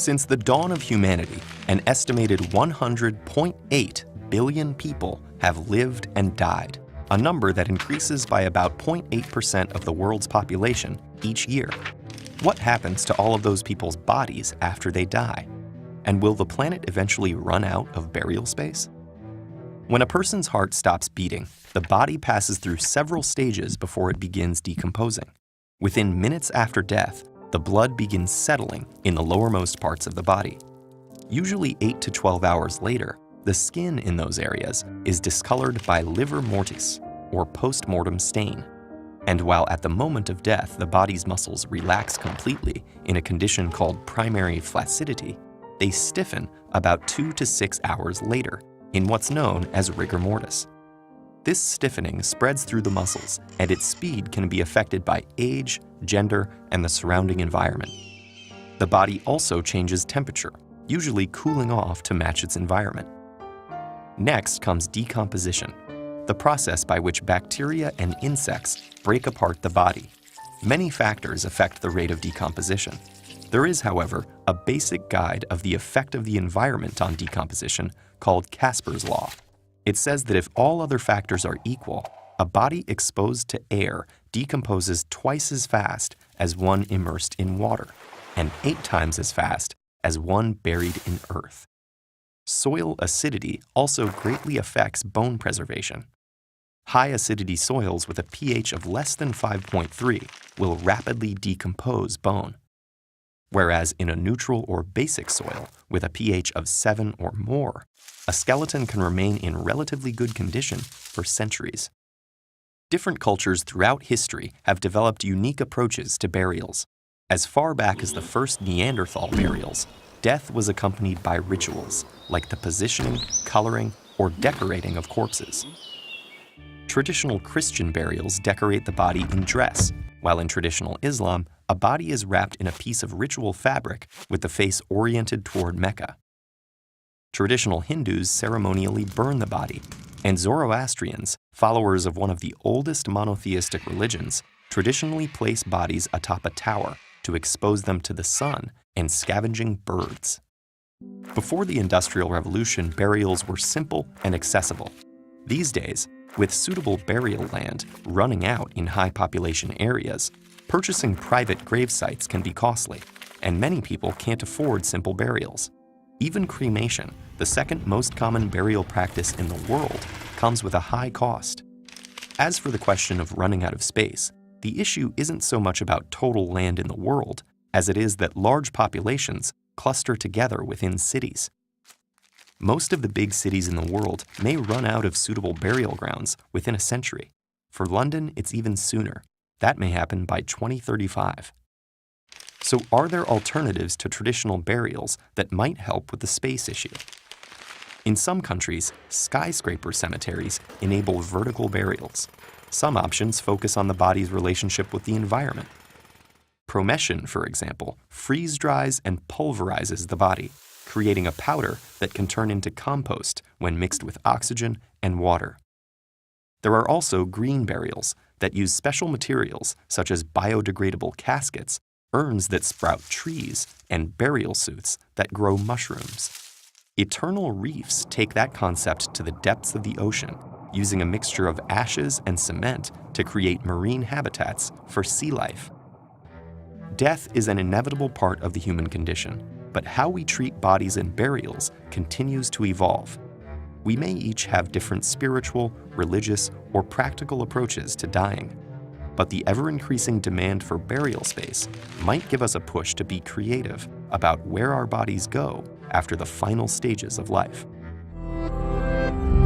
Since the dawn of humanity, an estimated 100.8 billion people have lived and died, a number that increases by about 0.8% of the world's population each year. What happens to all of those people's bodies after they die? And will the planet eventually run out of burial space? When a person's heart stops beating, the body passes through several stages before it begins decomposing. Within minutes after death, the blood begins settling in the lowermost parts of the body. Usually 8 to 12 hours later, the skin in those areas is discolored by livor mortis, or post-mortem stain. And while at the moment of death the body's muscles relax completely in a condition called primary flaccidity, they stiffen about 2 to 6 hours later in what's known as rigor mortis. This stiffening spreads through the muscles, and its speed can be affected by age, gender, and the surrounding environment. The body also changes temperature, usually cooling off to match its environment. Next comes decomposition, the process by which bacteria and insects break apart the body. Many factors affect the rate of decomposition. There is, however, a basic guide of the effect of the environment on decomposition called Casper's Law. It says that if all other factors are equal, a body exposed to air decomposes twice as fast as one immersed in water, and 8 times as fast as one buried in earth. Soil acidity also greatly affects bone preservation. High acidity soils with a pH of less than 5.3 will rapidly decompose bone, whereas in a neutral or basic soil with a pH of 7 or more, a skeleton can remain in relatively good condition for centuries. Different cultures throughout history have developed unique approaches to burials. As far back as the first Neanderthal burials, death was accompanied by rituals like the positioning, coloring, or decorating of corpses. Traditional Christian burials decorate the body in dress, while in traditional Islam, a body is wrapped in a piece of ritual fabric with the face oriented toward Mecca. Traditional Hindus ceremonially burn the body, and Zoroastrians, followers of one of the oldest monotheistic religions, traditionally place bodies atop a tower to expose them to the sun and scavenging birds. Before the Industrial Revolution, burials were simple and accessible. These days, with suitable burial land running out in high population areas, purchasing private grave sites can be costly, and many people can't afford simple burials. Even cremation, the second most common burial practice in the world, comes with a high cost. As for the question of running out of space, the issue isn't so much about total land in the world as it is that large populations cluster together within cities. Most of the big cities in the world may run out of suitable burial grounds within a century. For London, it's even sooner. That may happen by 2035. So are there alternatives to traditional burials that might help with the space issue? In some countries, skyscraper cemeteries enable vertical burials. Some options focus on the body's relationship with the environment. Promescin, for example, freeze-dries and pulverizes the body, creating a powder that can turn into compost when mixed with oxygen and water. There are also green burials that use special materials such as biodegradable caskets, urns that sprout trees, and burial suits that grow mushrooms. Eternal reefs take that concept to the depths of the ocean, using a mixture of ashes and cement to create marine habitats for sea life. Death is an inevitable part of the human condition, but how we treat bodies and burials continues to evolve. We may each have different spiritual, religious, or practical approaches to dying, but the ever-increasing demand for burial space might give us a push to be creative about where our bodies go after the final stages of life.